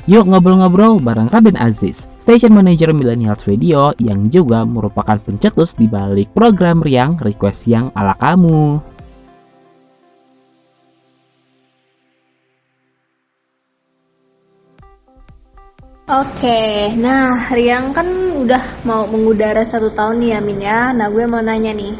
Yuk ngobrol-ngobrol bareng Raden Aziz, Station Manager Millennials Radio yang juga merupakan pencetus di balik program Riang Request Yang Ala Kamu. Oke, nah Riang kan udah mau mengudara 1 tahun nih ya Min ya. Nah gue mau nanya nih,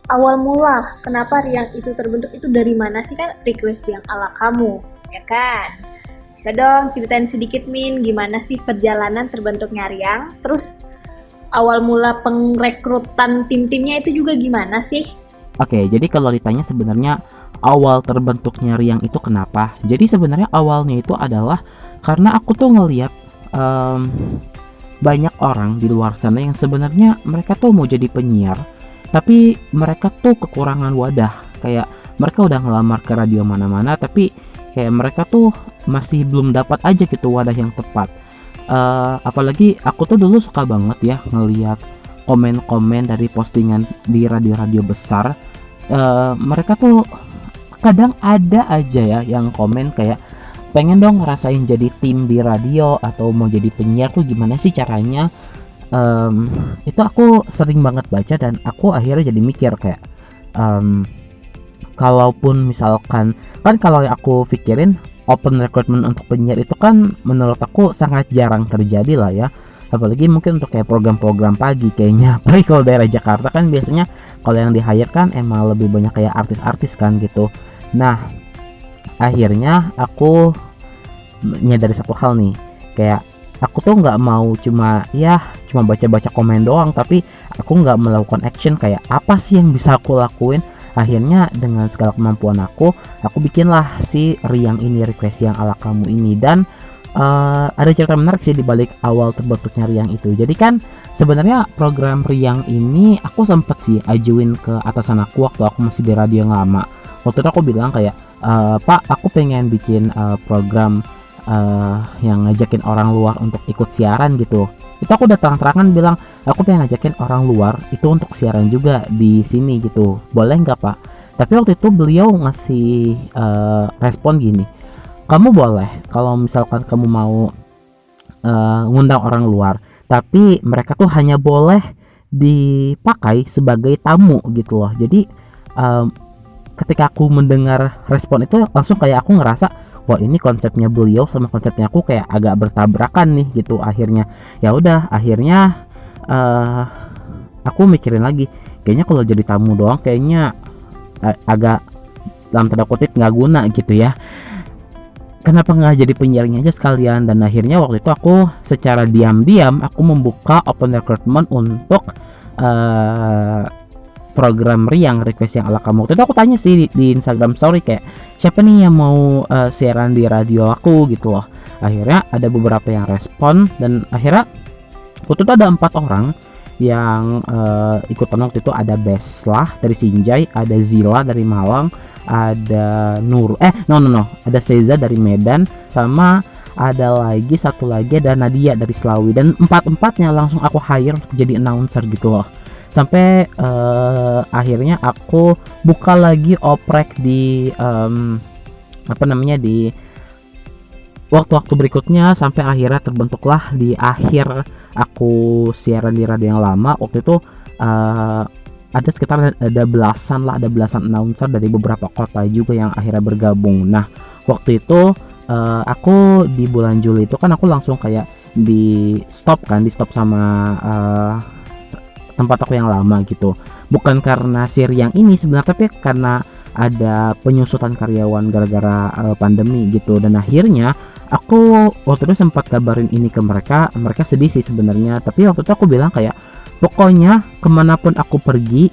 awal mula kenapa Riang itu terbentuk itu dari mana sih? Kan request yang ala kamu, ya kan? Bisa dong ceritain sedikit Min, gimana sih perjalanan terbentuknya Riang? Terus awal mula pengrekrutan tim-timnya itu juga gimana sih? Oke, jadi kalau ditanya sebenarnya awal terbentuknya Riang itu kenapa? Jadi sebenarnya awalnya itu adalah karena aku tuh ngelihat banyak orang di luar sana yang sebenarnya mereka tuh mau jadi penyiar, tapi mereka tuh kekurangan wadah. Kayak mereka udah ngelamar ke radio mana-mana, tapi kayak mereka tuh masih belum dapat aja gitu wadah yang tepat. Apalagi aku tuh dulu suka banget ya ngelihat komen-komen dari postingan di radio-radio besar. Mereka tuh kadang ada aja ya yang komen kayak pengen dong ngerasain jadi tim di radio atau mau jadi penyiar tuh gimana sih caranya. Itu aku sering banget baca dan aku akhirnya jadi mikir kayak kalaupun misalkan kan kalau aku pikirin open recruitment untuk penyiar itu kan menurut aku sangat jarang terjadi lah ya, apalagi mungkin untuk kayak program-program pagi kayaknya. Apalagi kalau daerah Jakarta kan biasanya kalau yang di-hire kan emang lebih banyak kayak artis-artis kan gitu. Nah akhirnya aku menyadari satu hal nih, kayak aku tuh nggak mau cuma baca-baca komen doang, tapi aku nggak melakukan action kayak apa sih yang bisa aku lakuin. Akhirnya dengan segala kemampuan aku bikinlah si Riang ini, request yang ala kamu ini. Dan ada cerita menarik sih di balik awal terbentuknya Riang itu. Jadi kan sebenarnya program Riang ini aku sempet sih ajuin ke atasan aku waktu aku masih di radio yang lama. Waktu itu aku bilang kayak Pak, aku pengen bikin program yang ngajakin orang luar untuk ikut siaran gitu. Itu aku udah terang-terangan bilang aku pengen ngajakin orang luar itu untuk siaran juga di sini gitu, boleh nggak Pak? Tapi waktu itu beliau ngasih respon gini, kamu boleh kalau misalkan kamu mau ngundang orang luar, tapi mereka tuh hanya boleh dipakai sebagai tamu gitu loh. Jadi ketika aku mendengar respon itu langsung kayak aku ngerasa wah ini konsepnya beliau sama konsepnya aku kayak agak bertabrakan nih gitu. Akhirnya ya udah, akhirnya aku mikirin lagi, kayaknya kalau jadi tamu doang kayaknya agak dalam tanda kutip nggak guna gitu ya. Kenapa nggak jadi penyiarnya aja sekalian? Dan akhirnya waktu itu aku secara diam-diam aku membuka open recruitment untuk program Riang request yang ala kamu. Waktu itu aku tanya sih di Instagram story kayak siapa nih yang mau siaran di radio aku gitu loh. Akhirnya ada beberapa yang respon dan akhirnya waktu itu ada 4 orang yang ikutan. Waktu itu ada Beslah dari Sinjai, ada Zila dari Malang, ada ada Seza dari Medan, sama ada lagi satu lagi ada Nadia dari Slawi. Dan 4-empatnya langsung aku hire untuk jadi announcer gitu loh. Sampai akhirnya aku buka lagi oprek di di waktu-waktu berikutnya, sampai akhirnya terbentuklah di akhir aku siaran di radio yang lama. Waktu itu ada sekitar ada belasan announcer dari beberapa kota juga yang akhirnya bergabung. Nah waktu itu aku di bulan Juli itu kan aku langsung kayak di stop sama tempat aku yang lama gitu, bukan karena si Riang ini sebenarnya, tapi karena ada penyusutan karyawan gara-gara pandemi gitu. Dan akhirnya aku waktu itu sempat kabarin ini ke mereka sedih sih sebenarnya, tapi waktu itu aku bilang kayak pokoknya kemanapun aku pergi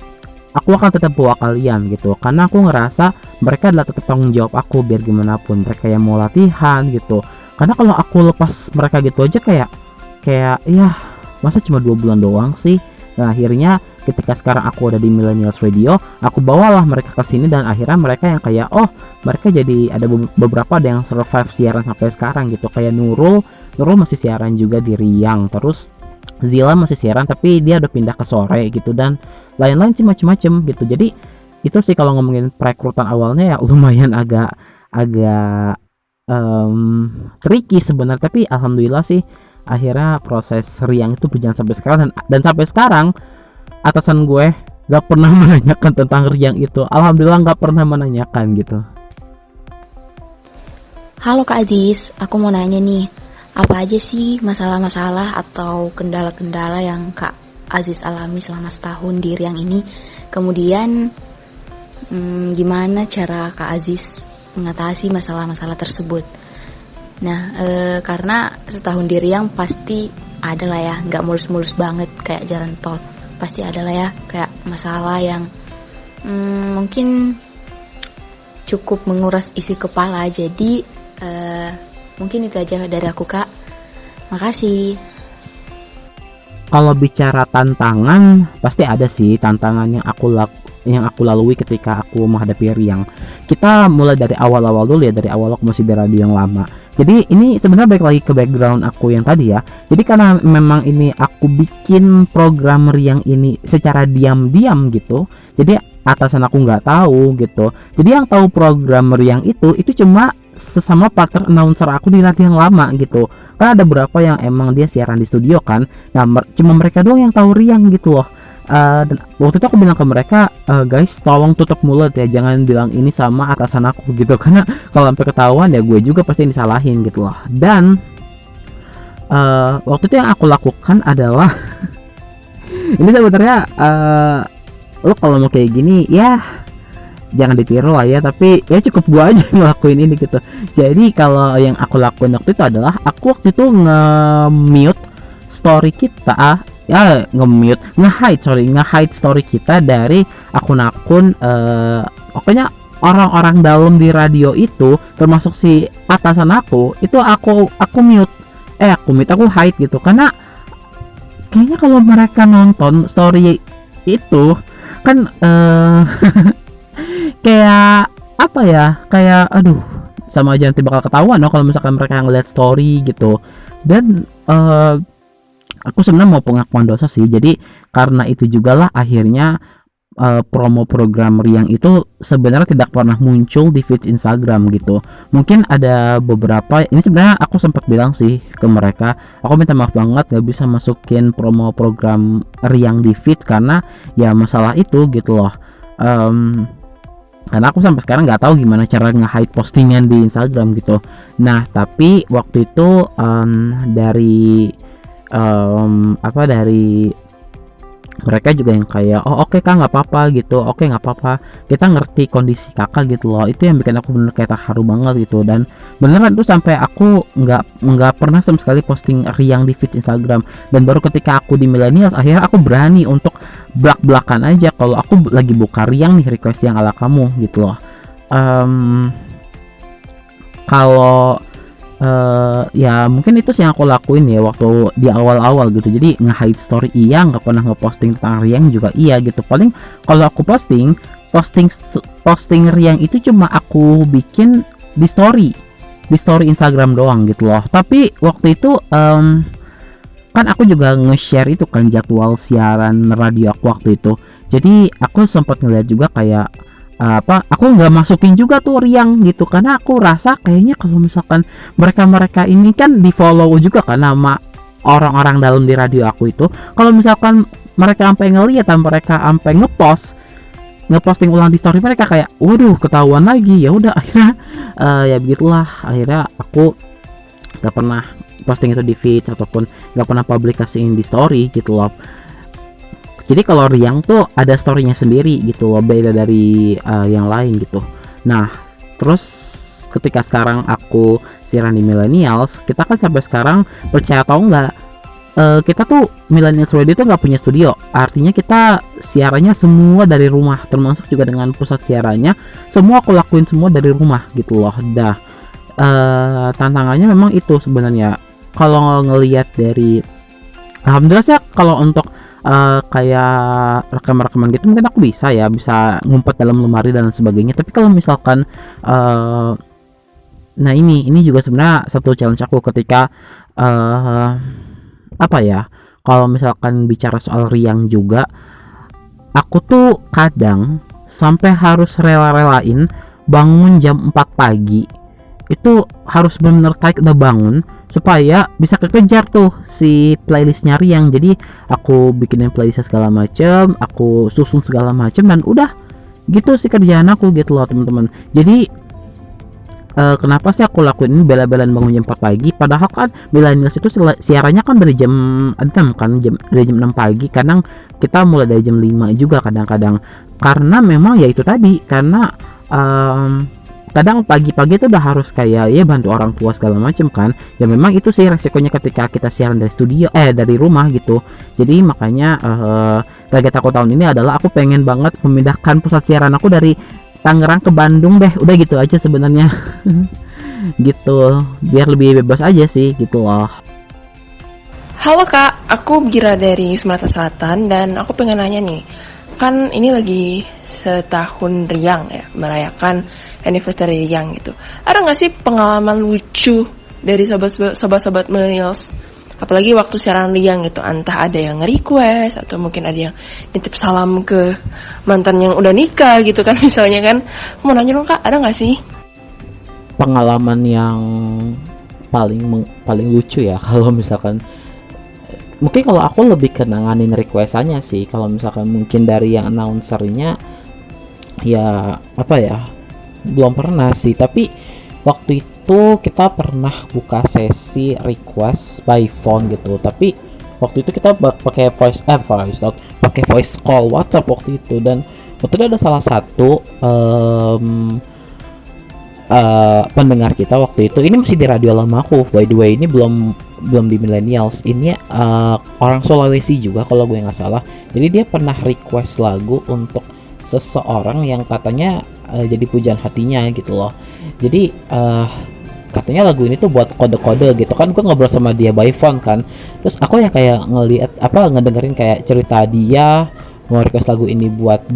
aku akan tetap bawa kalian gitu, karena aku ngerasa mereka adalah tetap tanggung jawab aku biar gimana pun mereka yang mau latihan gitu. Karena kalau aku lepas mereka gitu aja kayak ya masa cuma 2 bulan doang sih. Nah akhirnya ketika sekarang aku udah di Millennials Radio, aku bawalah mereka ke sini dan akhirnya mereka yang kayak mereka jadi ada beberapa yang survive siaran sampai sekarang gitu. Kayak Nurul masih siaran juga di Riang, terus Zila masih siaran tapi dia udah pindah ke sore gitu, dan lain-lain sih macem-macem gitu. Jadi itu sih kalau ngomongin perekrutan awalnya ya lumayan agak tricky sebenarnya, tapi alhamdulillah sih akhirnya proses riang itu berjalan sampai sekarang, dan sampai sekarang atasan gue gak pernah menanyakan tentang riang itu. Alhamdulillah gak pernah menanyakan gitu. Halo Kak Aziz, aku mau nanya nih, apa aja sih masalah-masalah atau kendala-kendala yang Kak Aziz alami selama setahun di riang ini? Kemudian gimana cara Kak Aziz mengatasi masalah-masalah tersebut? Nah, karena setahun di riang pasti ada lah ya, nggak mulus-mulus banget kayak jalan tol. Pasti ada lah ya kayak masalah yang mungkin cukup menguras isi kepala. Jadi mungkin itu aja dari aku Kak. Makasih. Kalau bicara tantangan, pasti ada sih tantangan yang aku lalui ketika aku menghadapi riang. Kita mulai dari awal-awal dulu ya, dari awal aku masih di radio yang lama. Jadi ini sebenarnya balik lagi ke background aku yang tadi ya. Jadi karena memang ini aku bikin program riang ini secara diam-diam gitu. Jadi atasan aku nggak tahu gitu. Jadi yang tahu program riang itu cuma sesama partner announcer aku di radio yang lama gitu. Kan ada beberapa yang emang dia siaran di studio kan. Nah, cuma mereka doang yang tahu riang gitu loh. Dan waktu itu aku bilang ke mereka, guys tolong tutup mulut ya, jangan bilang ini sama atasan aku gitu, karena kalau sampai ketahuan ya gue juga pasti disalahin gitu loh. Dan waktu itu yang aku lakukan adalah ini sebenarnya lo kalau mau kayak gini ya jangan ditiru lah ya, tapi ya cukup gue aja ngelakuin ini gitu. Jadi kalau yang aku lakuin waktu itu adalah aku waktu itu nge-mute story kita, nge-hide story kita dari akun-akun pokoknya orang-orang dalam di radio itu, termasuk si atasan aku itu aku hide gitu, karena kayaknya kalau mereka nonton story itu kan kayak apa ya, kayak aduh sama aja nanti bakal ketahuan kalau misalkan mereka ngeliat story gitu. Dan aku sebenarnya mau pengakuan dosa sih. Jadi karena itu juga lah akhirnya promo program riang itu sebenarnya tidak pernah muncul di feed Instagram gitu. Mungkin ada beberapa, ini sebenarnya aku sempat bilang sih ke mereka, aku minta maaf banget gak bisa masukin promo program riang di feed karena ya masalah itu gitu loh. Karena aku sampai sekarang nggak tahu gimana cara nge-hide postingan di Instagram gitu. Nah tapi waktu itu dari mereka juga yang kayak oke Kak nggak apa-apa gitu, oke nggak apa-apa, kita ngerti kondisi kakak gitu loh. Itu yang bikin aku bener kayak terharu banget gitu. Dan beneran tuh sampai aku nggak pernah sama sekali posting riang di feed Instagram. Dan baru ketika aku di Millennials akhirnya aku berani untuk belak-belakan aja kalau aku lagi buka riang nih, request yang ala kamu gitu loh. Kalau ya mungkin itu sih yang aku lakuin ya waktu di awal-awal gitu. Jadi nge-hide story iya, nggak pernah nge-posting tentang riang juga iya gitu. Paling kalau aku posting riang itu cuma aku bikin di story Instagram doang gitu loh. Tapi waktu itu kan aku juga nge-share itu kan jadwal siaran radio aku waktu itu. Jadi aku sempat ngeliat juga kayak aku nggak masukin juga tuh riang gitu, karena aku rasa kayaknya kalau misalkan mereka ini kan di follow juga kan nama orang-orang dalam di radio aku itu, kalau misalkan mereka sampai ngeliat dan mereka sampai ngeposting ulang di story mereka kayak waduh ketahuan lagi. Ya udah akhirnya ya begitulah, akhirnya aku nggak pernah posting itu di feed ataupun nggak pernah publikasiin di story gitu loh. Jadi kalau riang tuh ada storynya sendiri gitu loh, beda dari yang lain gitu. Nah terus ketika sekarang aku siaran di Millennials, kita kan sampai sekarang percaya atau enggak, kita tuh Millennials Radio tuh nggak punya studio. Artinya kita siarannya semua dari rumah, termasuk juga dengan pusat siarannya semua aku lakuin semua dari rumah gitu loh. Tantangannya memang itu sebenarnya. Kalau ngelihat dari alhamdulillah sih kalau untuk kayak rekaman gitu mungkin aku bisa ngumpet dalam lemari dan sebagainya. Tapi kalau misalkan nah ini juga sebenarnya satu challenge aku ketika kalau misalkan bicara soal riang juga, aku tuh kadang sampai harus rela-relain bangun jam 4 pagi itu harus benar-benar tight udah bangun supaya bisa kekejar tuh si playlistnya Riang. Jadi aku bikinin playlist segala macem, aku susun segala macem, dan udah gitu sih kerjaan aku gitu loh teman-teman. Jadi kenapa sih aku lakuin ini, bela-belaan bangun jam 4 pagi, padahal kan millennials itu siarannya kan dari jam 6 kan, dari jam 6 pagi, kadang kita mulai dari jam 5 juga kadang-kadang, karena memang ya itu tadi, karena kadang pagi-pagi itu udah harus kayak ya bantu orang tua segala macam kan, ya memang itu sih resikonya ketika kita siaran dari studio dari rumah gitu. Jadi makanya target aku tahun ini adalah aku pengen banget memindahkan pusat siaran aku dari Tangerang ke Bandung deh, udah gitu aja sebenarnya. Gitu biar lebih bebas aja sih gitu loh. Halo Kak, aku Gira dari Sumatera Selatan dan aku pengen nanya nih, kan ini lagi setahun Riang ya, merayakan anniversary Riang gitu. Ada nggak sih pengalaman lucu dari sobat-sobat millennials? Apalagi waktu siaran Riang gitu, entah ada yang nge-request atau mungkin ada yang nitip salam ke mantan yang udah nikah gitu kan misalnya kan. Mau nanya dong Kak, ada nggak sih Pengalaman yang paling lucu ya kalau misalkan, mungkin kalau aku lebih ke nanganin requestannya sih. Kalau misalkan mungkin dari yang announcernya ya apa ya, belum pernah sih. Tapi waktu itu kita pernah buka sesi request by phone gitu, tapi waktu itu kita pakai voice note, pakai voice call WhatsApp waktu itu. Dan waktu itu ada salah satu pendengar kita waktu itu, ini masih di radio lama aku by the way, ini belum di millennials, ini orang Sulawesi juga kalau gue nggak salah. Jadi dia pernah request lagu untuk seseorang yang katanya jadi pujaan hatinya gitu loh. Jadi katanya lagu ini tuh buat kode-kode gitu kan. Gue ngobrol sama dia by phone kan, terus aku yang kayak ngeliat ngedengerin kayak cerita dia mau request lagu ini buat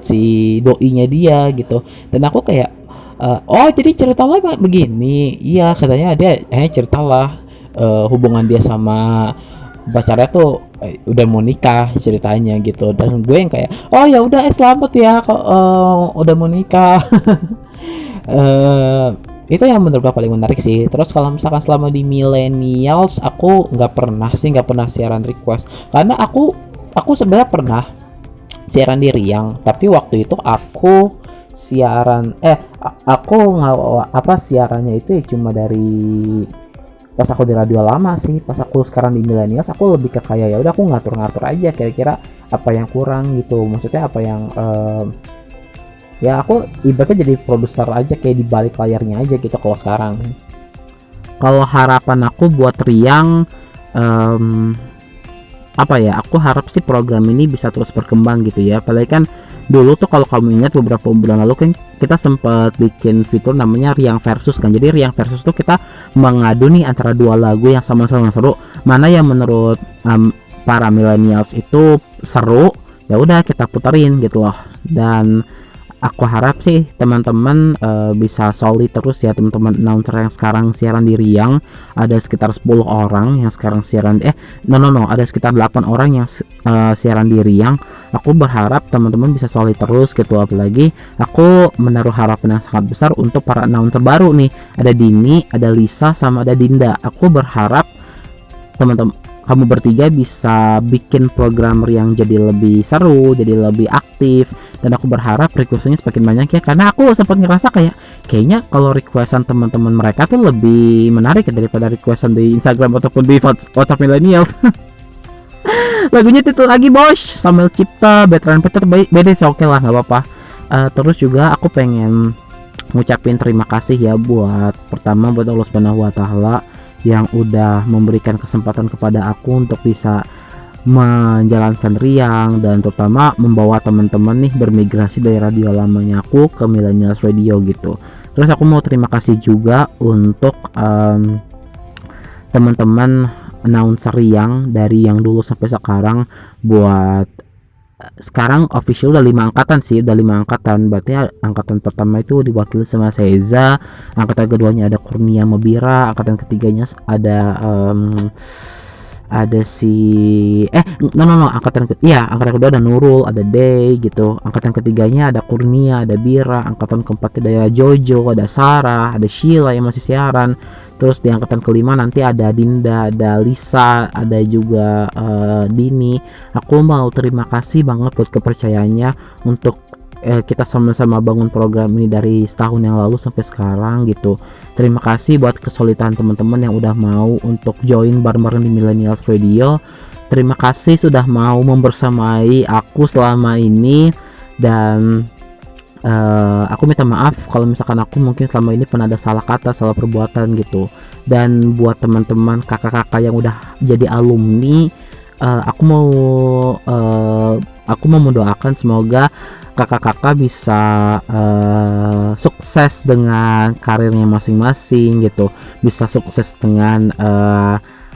si doinya dia gitu. Dan aku kayak oh jadi ceritalah begini. Iya katanya dia ceritalah hubungan dia sama pacarnya tuh udah mau nikah ceritanya gitu. Dan gue yang kayak oh ya udah selamat ya udah mau nikah. Itu yang menurut gue paling menarik sih. Terus kalau misalkan selama di millennials aku nggak pernah siaran request, karena aku sebenarnya pernah siaran di Riang, tapi waktu itu aku siaran aku nggak siarannya itu ya cuma dari pas aku di radio lama sih. Pas aku sekarang di millennials aku lebih ke kayak ya udah aku ngatur aja kira-kira apa yang kurang gitu, maksudnya apa yang ya aku ibaratnya jadi produser aja, kayak di balik layarnya aja gitu. Kalau sekarang, kalau harapan aku buat Riang aku harap sih program ini bisa terus berkembang gitu ya. Apalagi kan dulu tuh kalau kamu ingat beberapa bulan lalu kan kita sempat bikin fitur namanya Riang Versus kan. Jadi Riang Versus tuh kita mengadu nih antara dua lagu yang sama-sama seru, mana yang menurut para millennials itu seru, ya udah kita puterin gitu loh. Dan aku harap sih teman-teman bisa solid terus ya teman-teman announcer yang sekarang siaran di Riang. Ada sekitar 10 orang yang sekarang siaran ada sekitar 8 orang yang siaran di Riang. Aku berharap teman-teman bisa solid terus gitu. Apalagi aku menaruh harapan yang sangat besar untuk para announcer baru nih. Ada Dini, ada Lisa, sama ada Dinda. Aku berharap teman-teman kamu bertiga bisa bikin program yang jadi lebih seru, jadi lebih aktif. Dan aku berharap requestnya semakin banyak ya, karena aku sempat ngerasa kayaknya kalau requestan teman-teman mereka tuh lebih menarik ya daripada requestan di Instagram ataupun di WhatsApp millennials. Lagunya itu lagi bos, Samuel Cipta, Veteran Peter, beda sih, oke lah nggak apa-apa. Terus juga aku pengen ngucapin terima kasih ya buat Allah Subhanahu wa Ta'ala yang udah memberikan kesempatan kepada aku untuk bisa menjalankan Riang, dan terutama membawa teman-teman nih bermigrasi dari radio lamanya aku ke Millennials Radio gitu. Terus aku mau terima kasih juga untuk teman-teman announcer Riang dari yang dulu sampai sekarang. Buat sekarang official udah 5 angkatan sih, berarti angkatan pertama itu diwakili sama Seza, angkatan keduanya ada Kurnia Mebira, angkatan ketiganya ada ada si angkatan angkatan kedua ada Nurul, ada Day gitu. Angkatan ketiganya ada Kurnia, ada Bira. Angkatan keempat ada Jojo, ada Sarah, ada Sheila yang masih siaran. Terus di angkatan kelima nanti ada Dinda, ada Lisa, ada juga Dini. Aku mau terima kasih banget buat kepercayaannya untuk kita sama-sama bangun program ini dari setahun yang lalu sampai sekarang gitu. Terima kasih buat kesulitan teman-teman yang udah mau untuk join bareng-bareng di Millennials Radio. Terima kasih sudah mau membersamai aku selama ini, dan aku minta maaf kalau misalkan aku mungkin selama ini pernah ada salah kata, salah perbuatan gitu. Dan buat teman-teman kakak-kakak yang udah jadi alumni, aku mau mendoakan semoga kakak-kakak bisa sukses dengan karirnya masing-masing gitu, bisa sukses dengan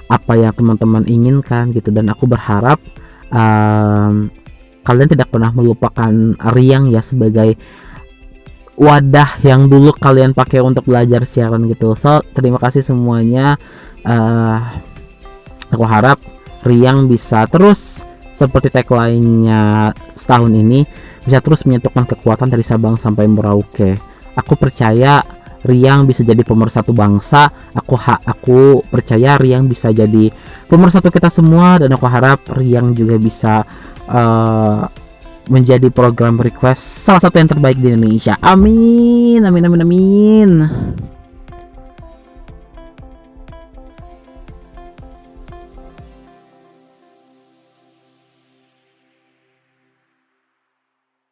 apa yang teman-teman inginkan gitu. Dan aku berharap kalian tidak pernah melupakan Riang ya sebagai wadah yang dulu kalian pakai untuk belajar siaran gitu. So terima kasih semuanya. Aku harap Riang bisa terus seperti tagline-nya setahun ini, bisa terus menyatukan kekuatan dari Sabang sampai Merauke. Aku percaya Riang bisa jadi pemersatu bangsa. Aku percaya Riang bisa jadi pemersatu kita semua, dan aku harap Riang juga bisa menjadi program request salah satu yang terbaik di Indonesia. Amin, amin, amin, amin.